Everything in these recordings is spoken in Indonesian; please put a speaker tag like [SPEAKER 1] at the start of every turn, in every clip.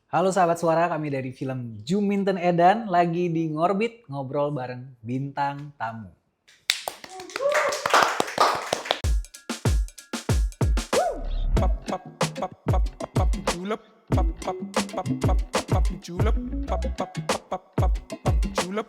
[SPEAKER 1] Halo sahabat suara, kami dari film Juminten Edan lagi di Ngorbit ngobrol bareng bintang tamu.
[SPEAKER 2] Julep, julep, julep,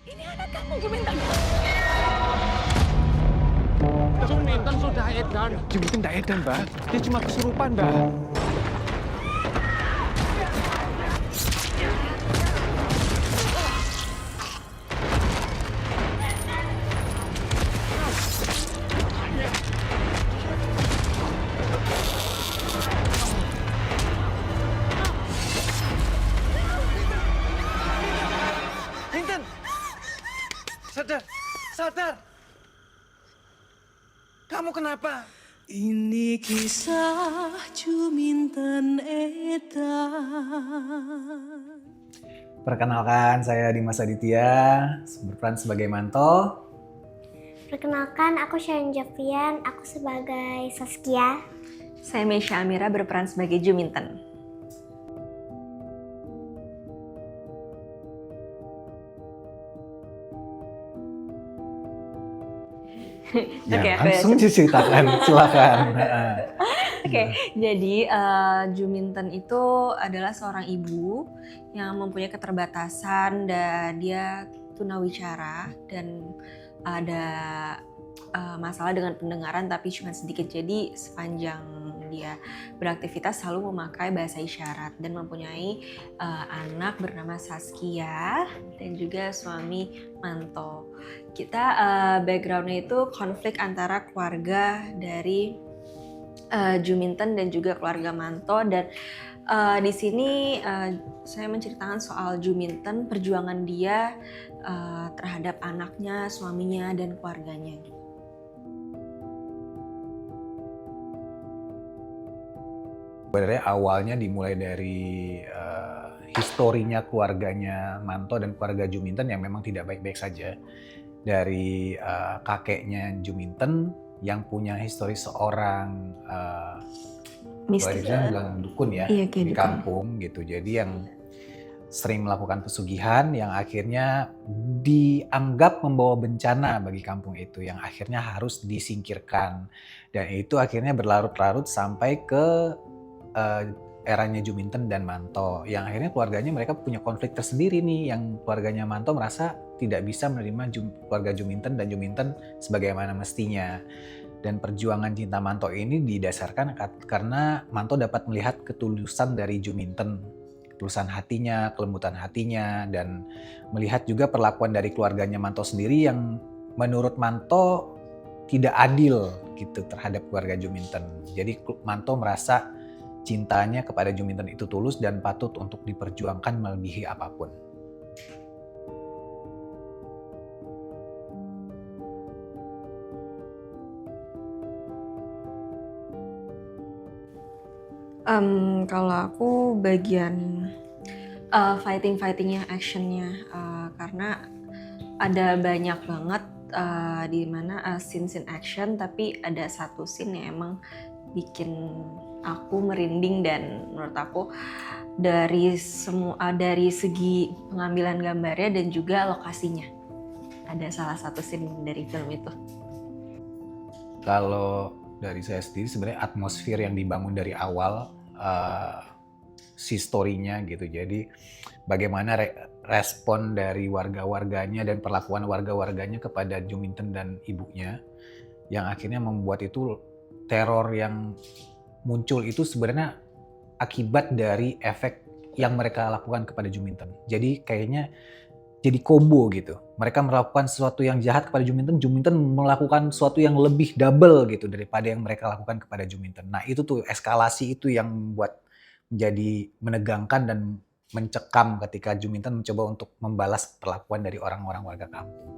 [SPEAKER 3] Ini anak kamu, Juminten.
[SPEAKER 2] Juminten sudah edan. Juminten tidak edan, Mbak. Dia cuma kesurupan, Mbak. Minten! Sadar! Sadar! Kamu kenapa?
[SPEAKER 3] Ini kisah Juminten Edan.
[SPEAKER 1] Perkenalkan, saya Dimas Aditya, berperan sebagai Manto.
[SPEAKER 4] Perkenalkan, aku Sharon Javian, aku sebagai Saskia.
[SPEAKER 5] Saya Meisha Amira berperan sebagai Juminten.
[SPEAKER 1] Ya,
[SPEAKER 5] Oke,
[SPEAKER 1] langsung diceritakan, silakan.
[SPEAKER 5] Oke, jadi Juminten itu adalah seorang ibu yang mempunyai keterbatasan dan dia tunawicara dan ada masalah dengan pendengaran tapi cuma sedikit. Jadi sepanjang dia beraktivitas selalu memakai bahasa isyarat dan mempunyai anak bernama Saskia dan juga suami Manto. Kita backgroundnya itu konflik antara keluarga dari Juminten dan juga keluarga Manto, dan di sini saya menceritakan soal Juminten, perjuangan dia terhadap anaknya, suaminya, dan keluarganya.
[SPEAKER 1] Sebenarnya awalnya dimulai dari historinya keluarganya Manto dan keluarga Juminten yang memang tidak baik-baik saja. Dari kakeknya Juminten yang punya histori seorang
[SPEAKER 5] Mistis.
[SPEAKER 1] boleh bilang dukun ya,
[SPEAKER 5] Iya, kayak
[SPEAKER 1] di
[SPEAKER 5] dukun.
[SPEAKER 1] kampung gitu. Jadi yang sering melakukan pesugihan yang akhirnya dianggap membawa bencana bagi kampung itu, yang akhirnya harus disingkirkan. Dan itu akhirnya berlarut-larut sampai ke eranya Juminten dan Manto, yang akhirnya keluarganya mereka punya konflik tersendiri nih, yang keluarganya Manto merasa tidak bisa menerima keluarga Juminten dan Juminten sebagaimana mestinya. Dan perjuangan cinta Manto ini didasarkan karena Manto dapat melihat ketulusan dari Juminten, ketulusan hatinya, kelembutan hatinya, dan melihat juga perlakuan dari keluarganya Manto sendiri yang menurut Manto tidak adil gitu terhadap keluarga Juminten. Jadi Manto merasa cintanya kepada Juminten itu tulus dan patut untuk diperjuangkan melebihi apapun.
[SPEAKER 5] Kalau aku bagian fightingnya, actionnya, karena ada banyak banget di mana scene action, tapi ada satu scene yang emang bikin aku merinding, dan menurut aku dari segi pengambilan gambarnya dan juga lokasinya, ada salah satu scene dari film itu.
[SPEAKER 1] Kalau dari saya sendiri sebenarnya atmosfer yang dibangun dari awal, si story-nya gitu. Jadi bagaimana respon dari warga-warganya dan perlakuan warga-warganya kepada Juminten dan ibunya, yang akhirnya membuat itu teror yang muncul itu sebenarnya akibat dari efek yang mereka lakukan kepada Juminten. Jadi kayaknya jadi combo gitu. Mereka melakukan sesuatu yang jahat kepada Juminten, Juminten melakukan sesuatu yang lebih double gitu daripada yang mereka lakukan kepada Juminten. Nah itu tuh eskalasi itu yang membuat menjadi menegangkan dan mencekam ketika Juminten mencoba untuk membalas perlakuan dari orang-orang warga kampung.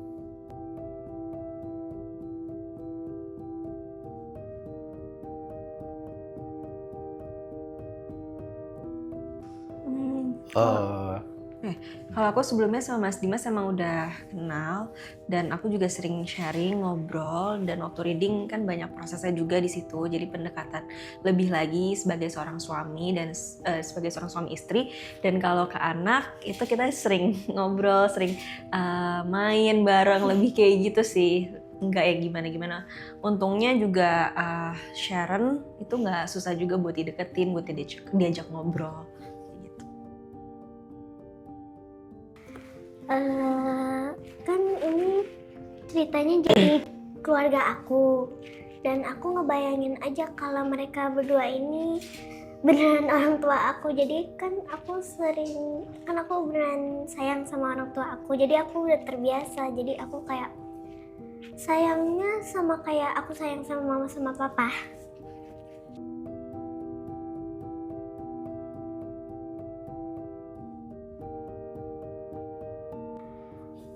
[SPEAKER 5] Kalau aku sebelumnya sama Mas Dimas emang udah kenal dan aku juga sering sharing, ngobrol, dan waktu reading kan banyak prosesnya juga di situ. Jadi pendekatan lebih lagi sebagai seorang suami dan sebagai seorang suami istri. Dan kalau ke anak itu kita sering ngobrol, sering main bareng, lebih kayak gitu sih. Enggak ya gimana-gimana. Untungnya juga Sharon itu nggak susah juga buat dideketin, buat diajak ngobrol.
[SPEAKER 4] Kan ini ceritanya jadi keluarga aku, dan aku ngebayangin aja kalau mereka berdua ini beneran orang tua aku. Jadi kan aku beneran sayang sama orang tua aku, jadi aku udah terbiasa. Jadi aku kayak sayangnya sama kayak aku sayang sama mama sama papa.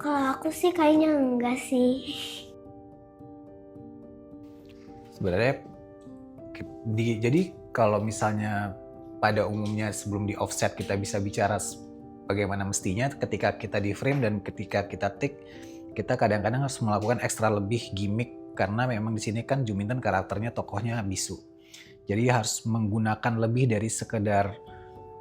[SPEAKER 4] Kalau aku sih kayaknya enggak sih.
[SPEAKER 1] Sebenarnya jadi kalau misalnya pada umumnya sebelum di offset kita bisa bicara bagaimana mestinya, ketika kita di frame dan ketika kita take, kita kadang-kadang harus melakukan ekstra lebih gimmick karena memang di sini kan Juminten karakternya tokohnya bisu. Jadi harus menggunakan lebih dari sekedar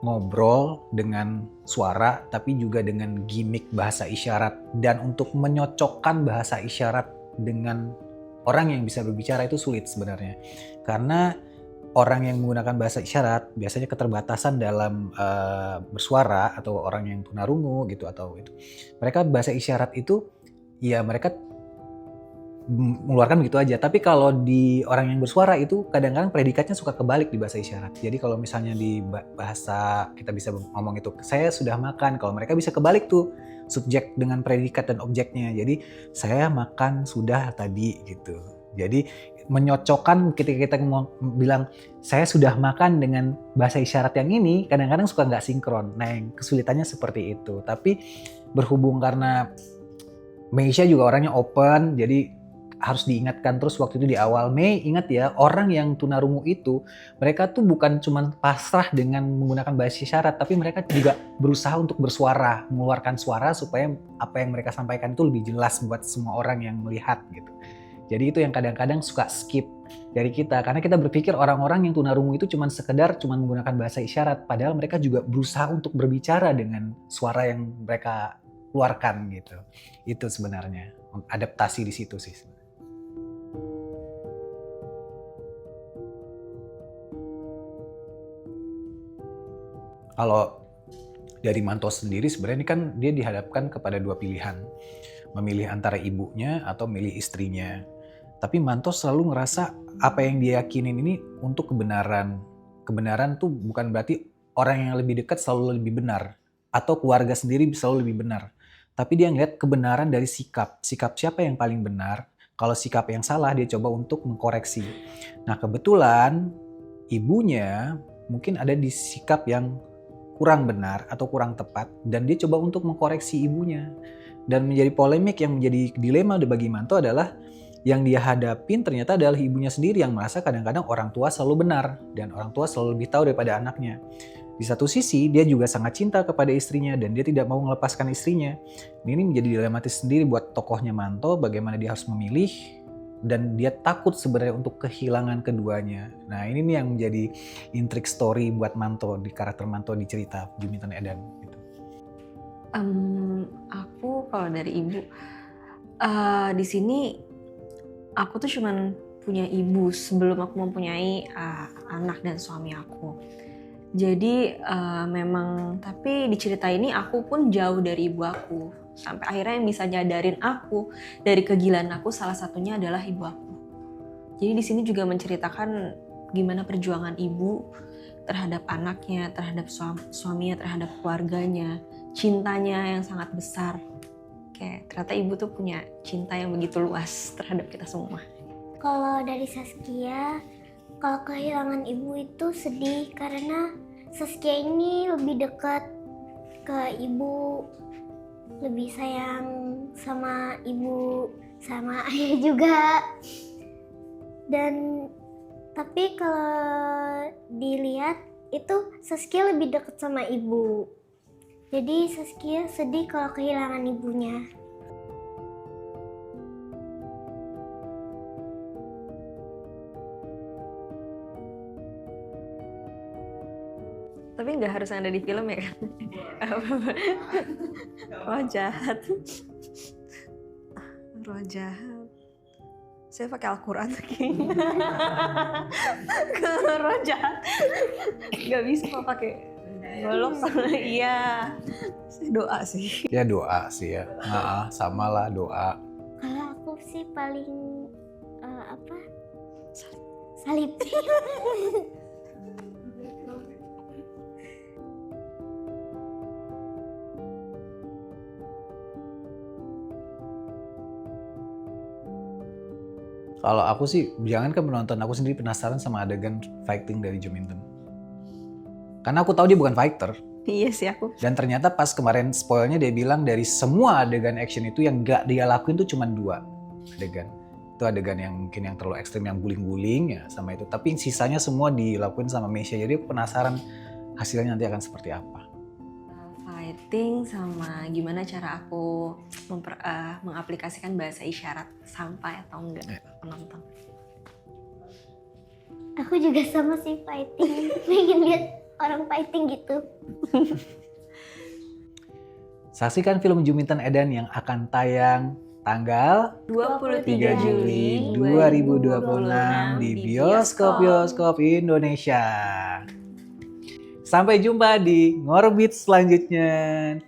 [SPEAKER 1] ngobrol dengan suara, tapi juga dengan gimmick bahasa isyarat. Dan untuk menyocokkan bahasa isyarat dengan orang yang bisa berbicara itu sulit sebenarnya. Karena orang yang menggunakan bahasa isyarat biasanya keterbatasan dalam bersuara, atau orang yang tunarungu gitu atau itu. Mereka bahasa isyarat itu ya mereka mengeluarkan begitu aja. Tapi kalau di orang yang bersuara itu kadang-kadang predikatnya suka kebalik di bahasa isyarat. Jadi kalau misalnya di bahasa kita bisa ngomong itu saya sudah makan, kalau mereka bisa kebalik tuh subjek dengan predikat dan objeknya. Jadi saya makan sudah tadi gitu. Jadi menyocokkan ketika kita bilang saya sudah makan dengan bahasa isyarat yang ini kadang-kadang suka nggak sinkron. Nah yang kesulitannya seperti itu. Tapi berhubung karena Meisha juga orangnya open, jadi harus diingatkan terus waktu itu di awal. Mei, ingat ya, orang yang tunarungu itu mereka tuh bukan cuma pasrah dengan menggunakan bahasa isyarat, tapi mereka juga berusaha untuk bersuara, mengeluarkan suara supaya apa yang mereka sampaikan itu lebih jelas buat semua orang yang melihat gitu. Jadi itu yang kadang-kadang suka skip dari kita, karena kita berpikir orang-orang yang tunarungu itu cuma menggunakan bahasa isyarat, padahal mereka juga berusaha untuk berbicara dengan suara yang mereka keluarkan gitu. Itu sebenarnya adaptasi di situ sih. Kalau dari Manto sendiri sebenarnya ini kan dia dihadapkan kepada dua pilihan. Memilih antara ibunya atau milih istrinya. Tapi Manto selalu ngerasa apa yang dia yakinin ini untuk kebenaran. Kebenaran tuh bukan berarti orang yang lebih dekat selalu lebih benar. Atau keluarga sendiri selalu lebih benar. Tapi dia ngeliat kebenaran dari sikap. Sikap siapa yang paling benar. Kalau sikap yang salah dia coba untuk mengkoreksi. Nah kebetulan ibunya mungkin ada di sikap yang kurang benar atau kurang tepat, dan dia coba untuk mengkoreksi ibunya. Dan menjadi polemik yang menjadi dilema bagi Manto adalah yang dia hadapin ternyata adalah ibunya sendiri yang merasa kadang-kadang orang tua selalu benar dan orang tua selalu lebih tahu daripada anaknya. Di satu sisi dia juga sangat cinta kepada istrinya dan dia tidak mau melepaskan istrinya. Ini menjadi dilematis sendiri buat tokohnya Manto, bagaimana dia harus memilih, dan dia takut sebenarnya untuk kehilangan keduanya. Nah ini nih yang menjadi intrik story buat Manto, di karakter Manto di cerita Juminten Eden. Gitu.
[SPEAKER 5] Aku kalau dari ibu, di sini aku tuh cuman punya ibu sebelum aku mempunyai anak dan suami aku. Jadi memang, tapi di cerita ini aku pun jauh dari ibu aku. Sampai akhirnya yang bisa nyadarin aku dari kegilaan aku salah satunya adalah ibu aku. Jadi di sini juga menceritakan gimana perjuangan ibu terhadap anaknya, terhadap suaminya, terhadap keluarganya, cintanya yang sangat besar. Kayak ternyata ibu tuh punya cinta yang begitu luas terhadap kita semua.
[SPEAKER 4] Kalau dari Saskia, kalau kehilangan ibu itu sedih karena Saskia ini lebih dekat ke ibu, lebih sayang sama ibu, sama ayah juga. Dan tapi kalau dilihat itu Saskia lebih dekat sama ibu. Jadi Saskia sedih kalau kehilangan ibunya.
[SPEAKER 5] Tapi nggak harus ada di film ya kan? Roh jahat. Roh jahat. Saya pakai Al-Quran lagi. Roh jahat. Nggak bisa pakai golok sama iya. Saya doa sih.
[SPEAKER 1] Ya doa sih ya. Sama lah doa.
[SPEAKER 4] Kalau aku sih paling salib.
[SPEAKER 1] Kalau aku sih, jangan kan menonton, aku sendiri penasaran sama adegan fighting dari Juminten. Karena aku tahu dia bukan fighter.
[SPEAKER 5] Iya sih aku.
[SPEAKER 1] Dan ternyata pas kemarin spoilnya dia bilang dari semua adegan action itu yang gak dia lakuin tuh cuma 2 adegan. Itu adegan yang mungkin yang terlalu ekstrim, yang guling-guling ya sama itu. Tapi sisanya semua dilakuin sama Meisha. Jadi aku penasaran hasilnya nanti akan seperti apa.
[SPEAKER 5] Fighting sama gimana cara aku mengaplikasikan bahasa isyarat sampai atau enggak penonton.
[SPEAKER 4] Aku juga sama sih fighting. Pengen lihat orang fighting gitu.
[SPEAKER 1] Saksikan film Juminten Eden yang akan tayang tanggal
[SPEAKER 5] 23 Juli
[SPEAKER 1] 2026 di bioskop-bioskop Indonesia. Sampai jumpa di Ngorbit selanjutnya.